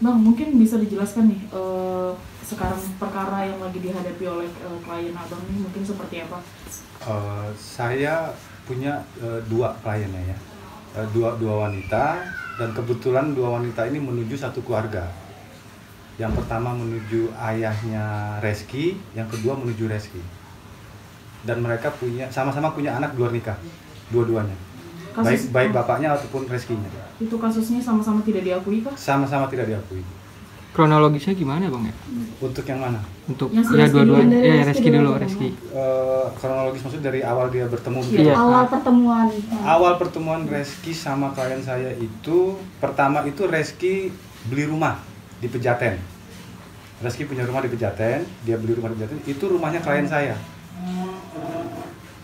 Bang, mungkin bisa dijelaskan nih sekarang perkara yang lagi dihadapi oleh klien abang nih mungkin seperti apa? Saya punya dua kliennya ya, dua wanita, dan kebetulan dua wanita ini menuju satu keluarga. Yang pertama menuju ayahnya Reski, yang kedua menuju Reski. Dan mereka sama-sama punya anak di luar nikah, dua-duanya. Baik bapaknya ataupun Reskinya. Itu kasusnya sama-sama tidak diakui kah? Sama-sama tidak diakui. Kronologisnya gimana bang ya? Untuk yang mana? Untuk yang ya dua-duanya, ya Reski Reski dulu, dulu. Reski. Kronologis maksud dari awal dia bertemu. Iya. Awal pertemuan. Awal pertemuan Reski sama klien saya itu, pertama itu Reski beli rumah di Pejaten. Reski punya rumah di Pejaten, dia beli rumah di Pejaten, itu rumahnya klien saya.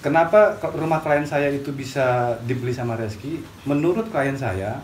Kenapa rumah klien saya itu bisa dibeli sama Reski? Menurut klien saya,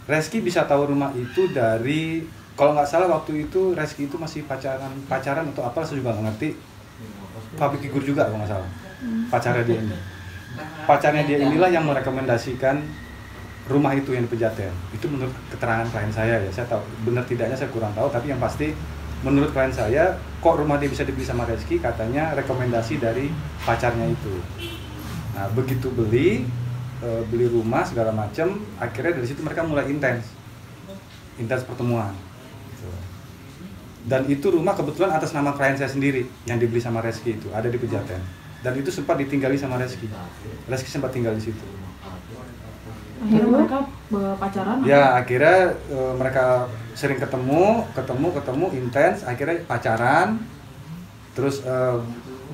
Reski bisa tahu rumah itu dari, kalau nggak salah waktu itu Reski itu masih pacaran atau apa, saya juga nggak ngerti. Public figure juga kalau nggak salah. Pacarnya dia ini. Pacarnya dia inilah yang merekomendasikan rumah itu yang di Pejaten. Itu menurut keterangan klien saya ya. Saya tahu benar tidaknya saya kurang tahu, tapi yang pasti menurut klien saya, kok rumah dia bisa dibeli sama Reski, katanya rekomendasi dari pacarnya itu. Nah, begitu beli rumah segala macam, akhirnya dari situ mereka mulai intens pertemuan. Dan itu rumah kebetulan atas nama klien saya sendiri yang dibeli sama Reski, itu ada di Pejaten. Dan itu sempat ditinggali sama Reski. Reski sempat tinggal di situ. Akhirnya mereka pacaran? Ya, akhirnya mereka sering ketemu, intens, akhirnya pacaran. Terus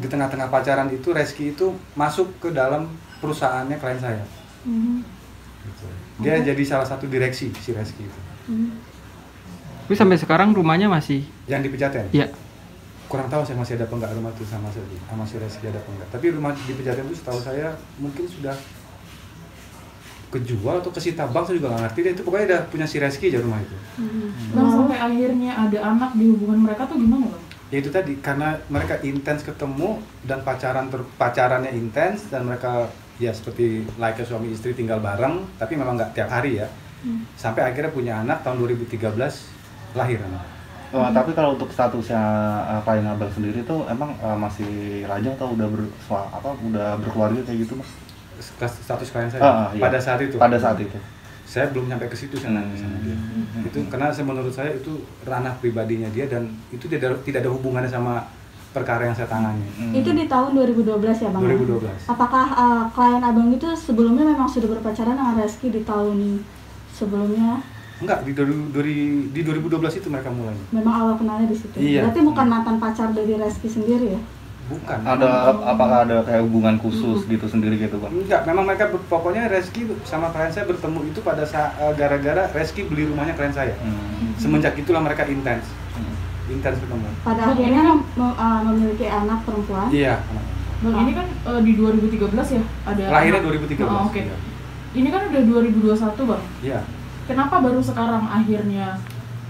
di tengah-tengah pacaran itu Reski itu masuk ke dalam perusahaannya klien saya. Gitu. Dia jadi salah satu direksi si Reski itu. Tapi sampai sekarang rumahnya masih Yang di Pejaten? Iya. Kurang tahu saya masih ada apa enggak rumah itu sama si Reski ada apa enggak. Tapi rumah di Pejaten itu setahu saya mungkin sudah kejual atau kesita bank, saya juga nggak ngerti deh. Itu pokoknya udah punya si Reski aja rumah itu. Bang, sampai akhirnya ada anak di hubungan mereka tuh gimana bang? Ya itu tadi, karena mereka intens ketemu dan pacarannya intens, dan mereka ya seperti layaknya suami istri tinggal bareng, tapi memang nggak tiap hari ya. Sampai akhirnya punya anak tahun 2013 lahir anak. Tapi kalau untuk statusnya klien abang sendiri tuh emang masih lajang atau udah berkeluarga kayak gitu mas? Status klien saya iya. pada saat itu. Pada saat itu. Saya belum sampai ke situ sama dia. Itu karena menurut saya itu ranah pribadinya dia, dan itu tidak ada hubungannya sama perkara yang saya tangani. Itu di tahun 2012 ya bang? 2012. Apakah klien abang itu sebelumnya memang sudah berpacaran dengan Reski di tahun sebelumnya? Enggak, di 2012 itu mereka mulai. Memang awal kenalnya di situ. Iya. Berarti bukan mantan pacar dari Reski sendiri ya? Bukan. Apakah ada kayak hubungan khusus gitu sendiri gitu bang? Enggak, memang mereka pokoknya Reski sama klien saya bertemu itu pada saat gara-gara Reski beli rumahnya klien saya. Semenjak itulah mereka intens ketemu. Pada akhirnya memiliki anak perempuan? Iya. Bang, ini kan di 2013 ya ada Lahirnya anak. 2013. Oke. Iya. Ini kan udah 2021 bang. Iya. Kenapa baru sekarang akhirnya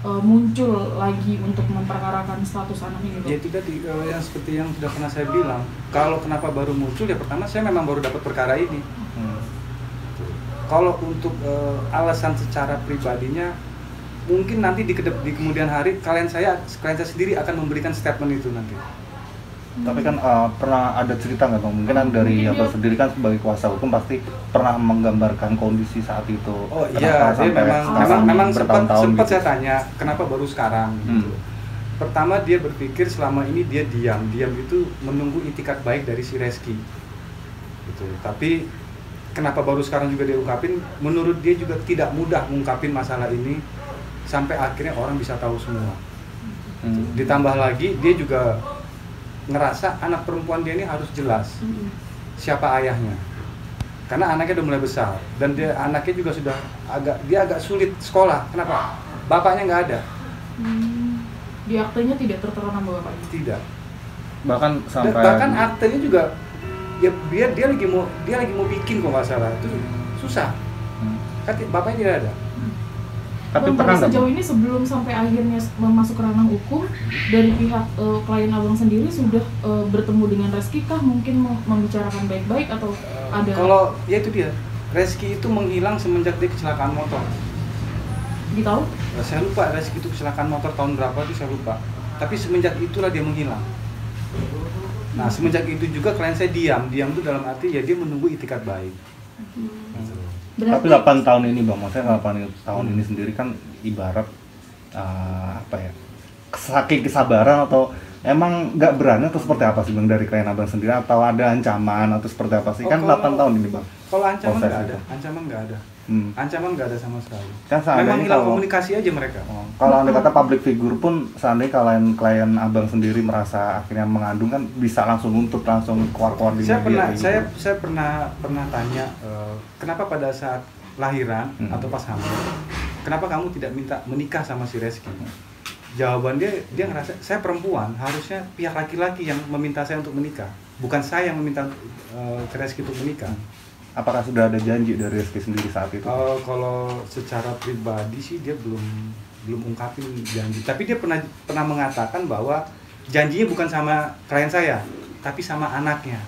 muncul lagi untuk memperkarakan status anak ini bang? Ya itu tadi yang seperti yang sudah pernah saya bilang. Kalau kenapa baru muncul, ya pertama saya memang baru dapat perkara ini. Kalau untuk alasan secara pribadinya, mungkin nanti di kemudian hari klien saya sendiri akan memberikan statement itu nanti. Tapi kan pernah ada cerita nggak bang? Mungkin kan dari abang sendiri kan sebagai kuasa hukum pasti pernah menggambarkan kondisi saat itu. Oh iya, dia memang sempat gitu. saya tanya kenapa baru sekarang. Gitu. Pertama dia berpikir selama ini dia diam itu menunggu itikat baik dari si Reski. Gitu. Tapi kenapa baru sekarang juga dia ungkapin? Menurut dia juga tidak mudah mengungkapin masalah ini sampai akhirnya orang bisa tahu semua. Ditambah lagi dia juga ngerasa anak perempuan dia ini harus jelas siapa ayahnya, karena anaknya udah mulai besar dan anaknya juga sudah agak sulit sekolah. Kenapa? Bapaknya nggak ada. Di aktenya tidak tertera nama bapaknya? Tidak. Bahkan aktenya juga ya dia lagi mau bikin kok nggak salah, itu susah. Kan bapaknya tidak ada. Tapi Bang, sejauh ini sebelum sampai akhirnya masuk ranah hukum, dari pihak klien abang sendiri sudah bertemu dengan Reski kah? Mungkin membicarakan baik-baik atau ada? Kalau ya itu dia, Reski itu menghilang semenjak dia kecelakaan motor. Ditahu? Saya lupa Reski itu kecelakaan motor tahun berapa itu saya lupa. Tapi semenjak itulah dia menghilang. Nah semenjak itu juga klien saya diam itu dalam arti ya dia menunggu itikat baik. Tapi 8 tahun ini Bang, maksudnya 8 tahun ini sendiri kan ibarat apa ya, saking kesabaran atau emang nggak berani atau seperti apa sih Bang dari klien Abang sendiri, atau ada ancaman atau seperti apa sih? Kan 8 tahun ini Bang. Kalau ancaman proses nggak itu. ada, ancaman nggak ada. Ancaman nggak ada sama sekali. Kan Memang seandainya hilang kalau komunikasi aja mereka. kalau anda kata public figure pun, seandainya klien Abang sendiri merasa akhirnya mengandung kan bisa langsung nuntut, langsung keluar di Saya pernah, media kayak gitu. saya pernah tanya kenapa pada saat lahiran atau pas hamil, kenapa kamu tidak minta menikah sama si Reski? Jawaban dia ngerasa saya perempuan, harusnya pihak laki-laki yang meminta saya untuk menikah, bukan saya yang meminta ke Reski untuk menikah. Apakah sudah ada janji dari Reski sendiri saat itu? Kalau secara pribadi sih dia belum ungkapin janji, tapi dia pernah mengatakan bahwa janjinya bukan sama klien saya, tapi sama anaknya.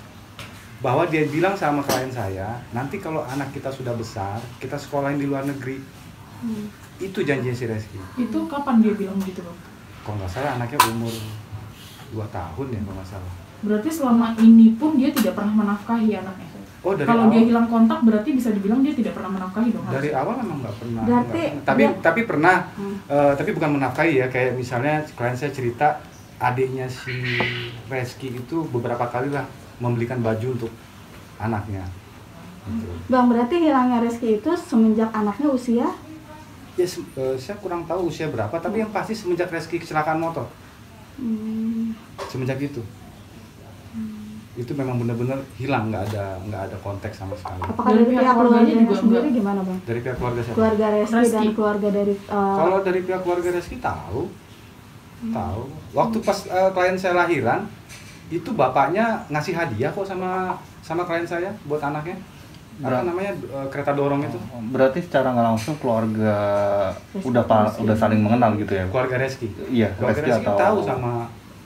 Bahwa dia bilang sama klien saya, nanti kalau anak kita sudah besar, kita sekolahin di luar negeri. Itu janjinya si Reski. Itu kapan dia bilang gitu, Bang? Kalau nggak salah anaknya umur 2 tahun ya kalau nggak salah. Berarti selama ini pun dia tidak pernah menafkahi anaknya. Oh, dari Kalau awal, dia hilang kontak berarti bisa dibilang dia tidak pernah menafkahi dong. dari harusnya. awal memang nggak pernah. Berarti Tapi pernah, tapi bukan menafkahi ya. Kayak misalnya klien saya cerita adiknya si Reski itu beberapa kali lah membelikan baju untuk anaknya. Gitu. Bang, berarti hilangnya Reski itu semenjak anaknya usia? Ya, saya kurang tahu usia berapa, tapi yang pasti semenjak Reski kecelakaan motor. Semenjak itu memang benar-benar hilang, nggak ada konteks sama sekali. Apakah Dari dari pihak pihak keluarganya keluarganya juga sendiri enggak? gimana Bang? Dari pihak keluarga siapa? Keluarga Reski dan Reski. keluarga dari Kalau dari pihak keluarga Reski tahu. Waktu pas klien saya lahiran, itu bapaknya ngasih hadiah kok sama klien saya buat anaknya. Apa namanya kereta dorong itu? Berarti secara nggak langsung keluarga udah saling mengenal gitu ya? Keluarga Reski. Iya, Keluarga Reski Reski atau tahu sama.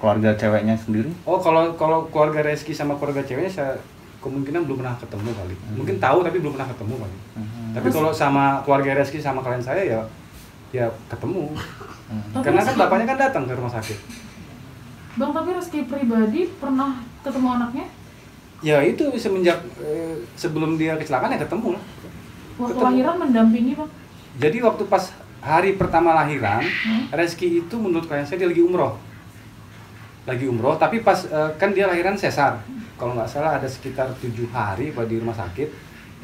keluarga ceweknya sendiri? Oh, kalau keluarga Reski sama keluarga ceweknya saya kemungkinan belum pernah ketemu kali. Mungkin tahu tapi belum pernah ketemu kali. Tapi kalau sama keluarga Reski sama klien saya ya ketemu. Tapi Karena kan Reski- bapaknya kan datang ke rumah sakit. Bang, tapi Reski pribadi pernah ketemu anaknya? Ya itu semenjak sebelum dia kecelakaan ya ketemu lah. Waktu Ketemu. lahiran mendampingi, Bang? Jadi waktu pas hari pertama lahiran, Reski itu menurut klien saya dia lagi umroh. Tapi pas kan dia lahiran sesar. Kalau nggak salah ada sekitar 7 hari di rumah sakit.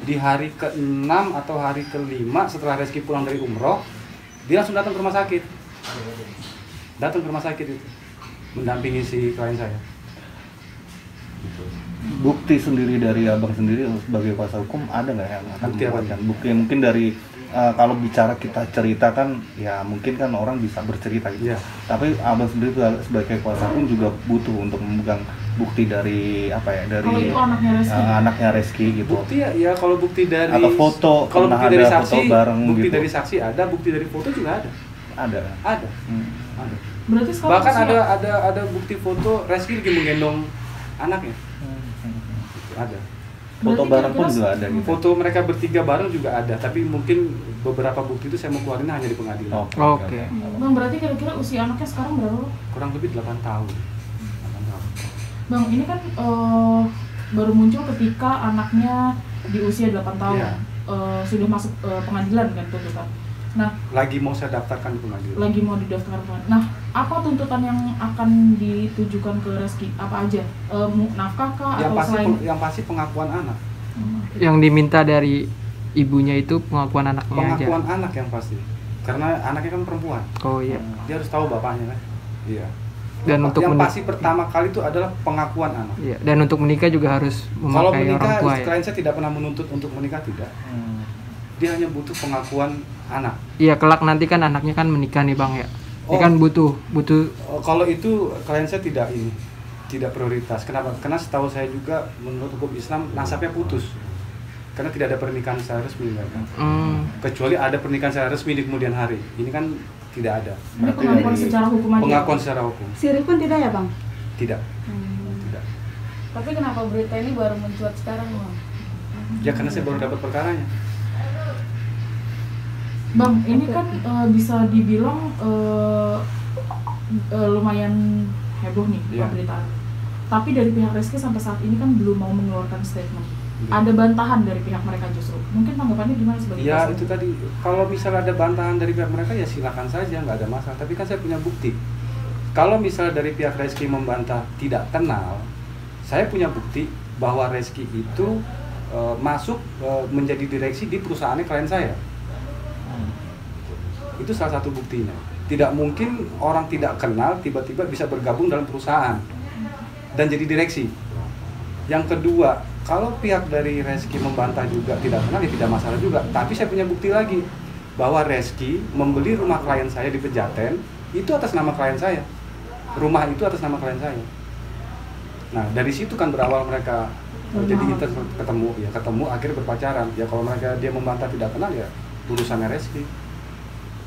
Di hari ke-6 atau hari ke-5 setelah Reski pulang dari umroh, dia langsung datang ke rumah sakit. Itu mendampingi si klien saya. Gitu. Bukti sendiri dari Abang sendiri sebagai kuasa hukum ada nggak yang akan Bukti apa? dikuatkan? Bukti mungkin dari kalau bicara kita cerita kan ya mungkin kan orang bisa bercerita gitu. Iya. Tapi Abang sendiri sebagai kuasa hukum juga butuh untuk memegang bukti dari apa ya, dari Kalau itu anaknya Reski. anaknya Reski gitu. Bukti ya kalau bukti dari Atau foto, kalau pernah bukti dari ada saksi, foto bareng bukti gitu. dari saksi ada, bukti dari foto juga ada. Ada. Ada. Hmm. Ada. Berarti sekarang Bahkan usia- ada bukti foto Reski lagi menggendong anaknya. Ada. Foto Berarti bareng pun kira-kira- juga ada gitu. Foto mereka bertiga bareng juga ada, tapi mungkin beberapa bukti itu saya mau keluarin hanya di pengadilan. Oke. Bang, berarti kira-kira usia anaknya sekarang berapa, Bang? Kurang lebih 8 tahun. 8 tahun. Bang, ini kan baru muncul ketika anaknya di usia 8 tahun. Iya. Sudah masuk pengadilan kan tuntutan. Nah, Lagi mau saya daftarkan di pengadilan. lagi mau didaftarkan pengadilan. Nah, apa tuntutan yang akan ditujukan ke Reski? Apa aja? Nafkah kah Yang atau pasti selain? yang pasti pengakuan anak. Yang diminta dari ibunya itu pengakuan anaknya aja. Pengakuan anak yang pasti. Karena anaknya kan perempuan. Oh iya. Dia harus tahu bapaknya kan. Iya. Dan untuk yang menik- pasti pertama kali itu adalah pengakuan anak. Iya, dan untuk menikah juga harus Kalau memakai orang menikah, tua ya. klien saya tidak pernah menuntut untuk menikah, tidak. Dia hanya butuh pengakuan anak. Iya, kelak nanti kan anaknya kan menikah nih Bang ya. Ini Oh. kan butuh Kalau itu klien saya tidak prioritas. Kenapa? Karena setahu saya juga menurut hukum Islam nasabnya putus. Karena tidak ada pernikahan secara resmi kan. Kecuali ada pernikahan secara resmi di kemudian hari. Ini kan tidak ada. Ini pengakuan secara hukum aja. Pengakuan secara hukum. Siri pun tidak ya Bang? Tidak. Tidak. Tapi kenapa berita ini baru mencuat sekarang, Bang? Ya karena saya baru dapat perkaranya. Bang, ini kan bisa dibilang lumayan heboh nih Iya. pemberitaan. Tapi dari pihak Reski sampai saat ini kan belum mau mengeluarkan statement. Iya. Ada bantahan dari pihak mereka justru. Mungkin tanggapannya gimana sebagai Ya kuasa itu hukum? tadi, kalau misalnya ada bantahan dari pihak mereka ya silakan saja, nggak ada masalah. Tapi kan saya punya bukti. Kalau misalnya dari pihak Reski membantah tidak kenal, saya punya bukti bahwa Reski itu masuk menjadi direksi di perusahaannya klien saya. Itu salah satu buktinya. Tidak mungkin orang tidak kenal tiba-tiba bisa bergabung dalam perusahaan dan jadi direksi. Yang kedua, kalau pihak dari Reski membantah juga tidak kenal, ya tidak masalah juga. Tapi saya punya bukti lagi bahwa Reski membeli rumah klien saya di Pejaten itu atas nama klien saya. Rumah itu atas nama klien saya. Nah dari situ kan berawal mereka jadi ketemu akhirnya berpacaran. Ya kalau mereka dia membantah tidak kenal ya urusannya Reski.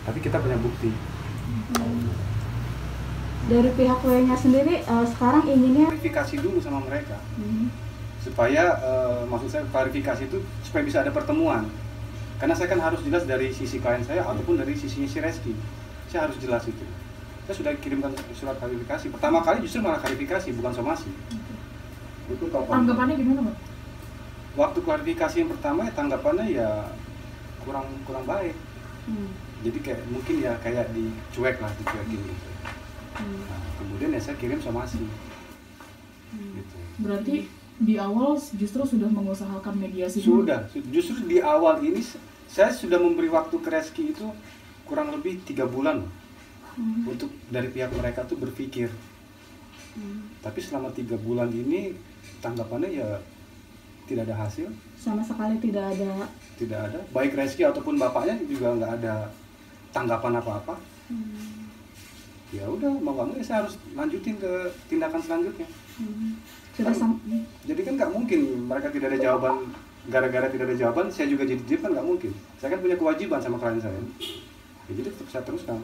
Tapi kita punya bukti. Dari pihak W-nya sendiri sekarang inginnya Klarifikasi dulu sama mereka. Supaya maksud saya klarifikasi itu supaya bisa ada pertemuan. Karena saya kan harus jelas dari sisi klien saya ataupun dari sisinya si Reski. Saya harus jelas itu. Saya sudah kirimkan surat klarifikasi. Pertama kali justru malah klarifikasi bukan somasi. Itu Tanggapannya gimana, Bang? waktu klarifikasi yang pertama ya tanggapannya ya kurang baik. Jadi kayak mungkin ya kayak dicuekin gitu. Nah, kemudian ya saya kirim somasi. Gitu. Berarti di awal justru sudah mengusahakan mediasi dulu? Sudah, justru di awal ini saya sudah memberi waktu ke Reski itu kurang lebih 3 bulan untuk dari pihak mereka tuh berpikir. Tapi selama 3 bulan ini tanggapannya ya tidak ada hasil. sama sekali tidak ada. Tidak ada. Baik Reski ataupun bapaknya juga nggak ada tanggapan apa-apa. Ya udah mau nggak mau ya saya harus lanjutin ke tindakan selanjutnya. Sudah Jadi kan nggak mungkin mereka tidak ada jawaban, gara-gara tidak ada jawaban saya juga jadi diem kan nggak mungkin. Saya kan punya kewajiban sama klien saya. Ya, jadi tetap saya teruskan.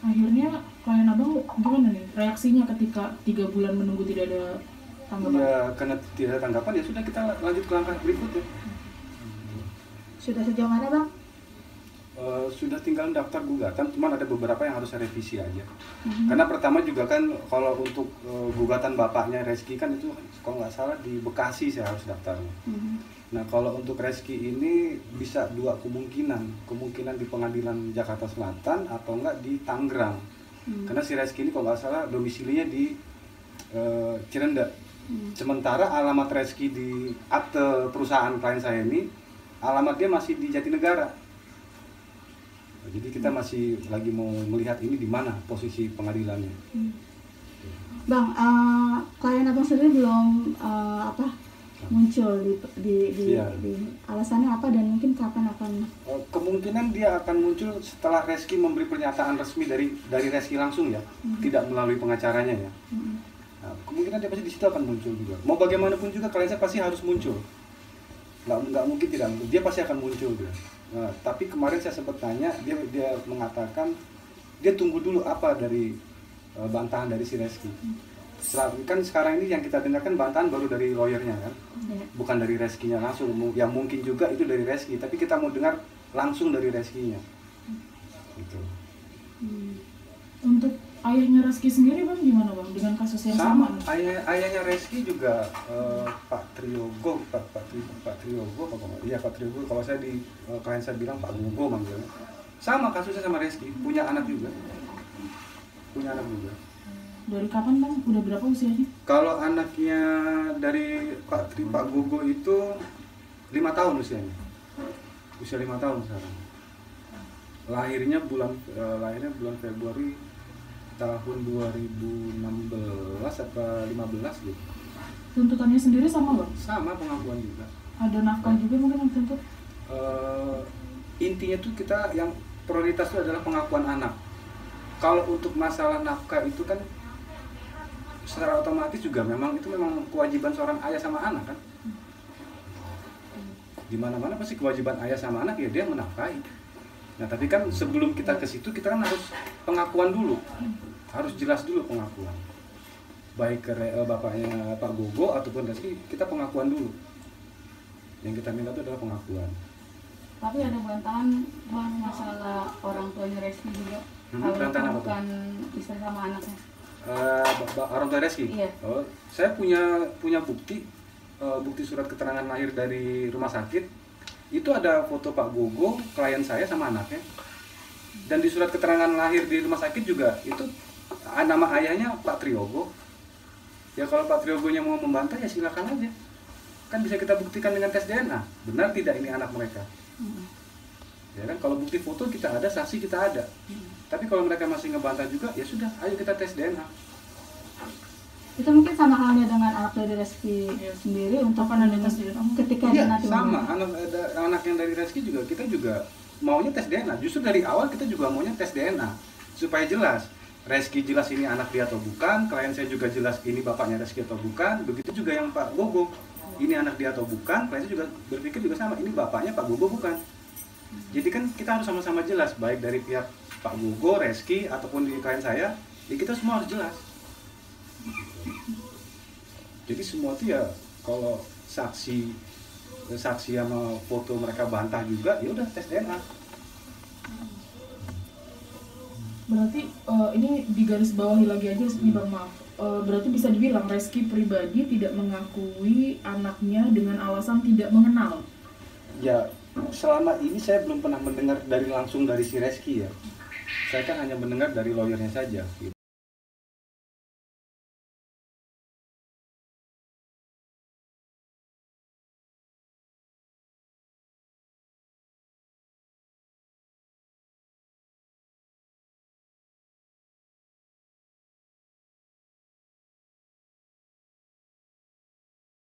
Akhirnya klien abang gimana nih reaksinya ketika 3 bulan menunggu tidak ada tanggapan? Ya karena tidak ada tanggapan ya sudah kita lanjut ke langkah berikutnya. Sudah sejauh mana, Bang? Sudah tinggal daftar gugatan, cuman ada beberapa yang harus saya revisi aja. Karena pertama juga kan kalau untuk gugatan bapaknya Reski kan itu kalau nggak salah di Bekasi saya harus daftarnya. Nah kalau untuk Reski ini bisa 2 kemungkinan di Pengadilan Jakarta Selatan atau enggak di Tangerang. Karena si Reski ini kalau nggak salah domisilinya di Cirende. Sementara alamat Reski di akte perusahaan klien saya ini alamat dia masih di Jatinegara. Jadi kita masih lagi mau melihat ini di mana posisi pengadilannya. Bang, klien abang sendiri belum muncul Iya. di alasannya apa dan mungkin kapan akan? Kemungkinan dia akan muncul setelah Reski memberi pernyataan resmi dari Reski langsung ya, tidak melalui pengacaranya ya. Nah, kemungkinan dia pasti di situ akan muncul juga. Mau bagaimanapun juga klien saya pasti harus muncul. Nggak mungkin tidak muncul. Dia pasti akan muncul dia. Nah, tapi kemarin saya sempat tanya, dia mengatakan dia tunggu dulu apa dari bantahan dari si Reski. Kan sekarang ini yang kita dengarkan bantahan baru dari lawyernya kan, bukan dari Reskinya langsung. Yang mungkin juga itu dari Reski, tapi kita mau dengar langsung dari Reskinya. Gitu. Untuk ayahnya Reski sendiri bang gimana bang dengan kasus yang sama? Ayahnya Reski juga Pak Triogo kalau saya di klien saya bilang Pak Gogo manggilnya. Sama kasusnya sama Reski, punya anak juga. Dari kapan bang? Udah berapa usianya? Kalau anaknya dari Pak Gogo itu 5 tahun usianya. Usia 5 tahun sekarang. Lahirnya bulan Februari tahun 2016 atau 15 gitu. Tuntutannya sendiri sama bang? Sama pengakuan juga. Ada nafkah juga mungkin yang tuntut? Intinya tuh kita yang prioritas itu adalah pengakuan anak. Kalau untuk masalah nafkah itu kan secara otomatis juga memang kewajiban seorang ayah sama anak kan. Di mana-mana pasti kewajiban ayah sama anak ya dia menafkahi. Nah tapi kan sebelum kita ke situ kita kan harus pengakuan dulu, harus jelas dulu pengakuan. Baik ke bapaknya Pak Gogo ataupun Reski kita pengakuan dulu. Yang kita minta itu adalah pengakuan. Tapi ada bantahan bang masalah orang tuanya Reski juga. Kalau Bantahan apa tuh? bukan istri sama anaknya. Orang tua Reski? Iya. Oh, saya punya bukti surat keterangan lahir dari rumah sakit. Itu ada foto Pak Gogo, klien saya sama anaknya. Dan di surat keterangan lahir di rumah sakit juga itu nama ayahnya Pak Triyogo. Ya kalau Pak Triyogonya mau membantah ya silakan aja. Kan bisa kita buktikan dengan tes DNA. Benar tidak ini anak mereka? Ya kan, kalau bukti foto kita ada, saksi kita ada. Tapi kalau mereka masih ngebantah juga, ya sudah, ayo kita tes DNA. Itu mungkin sama halnya dengan anak dari Reski sendiri untuk Kapan ada tes DNA? ketika Iya, dia nanti sama. membunuh. Anak yang dari Reski juga, kita juga maunya tes DNA. Justru dari awal kita juga maunya tes DNA. Supaya jelas, Reski jelas ini anak dia atau bukan, klien saya juga jelas ini bapaknya Reski atau bukan. Begitu juga yang Pak Gogo, ini anak dia atau bukan, klien saya juga berpikir juga sama, ini bapaknya Pak Gogo bukan. Jadi kan kita harus sama-sama jelas, baik dari pihak Pak Gogo, Reski, ataupun di klien saya, ya kita semua harus jelas. Jadi semua itu ya kalau saksi sama foto mereka bantah juga, ya udah tes DNA. Berarti ini digaris bawahi lagi aja nih Bang, maaf. Berarti bisa dibilang Reski pribadi tidak mengakui anaknya dengan alasan tidak mengenal. Ya selama ini saya belum pernah mendengar langsung dari si Reski ya. Saya kan hanya mendengar dari lawyernya saja gitu.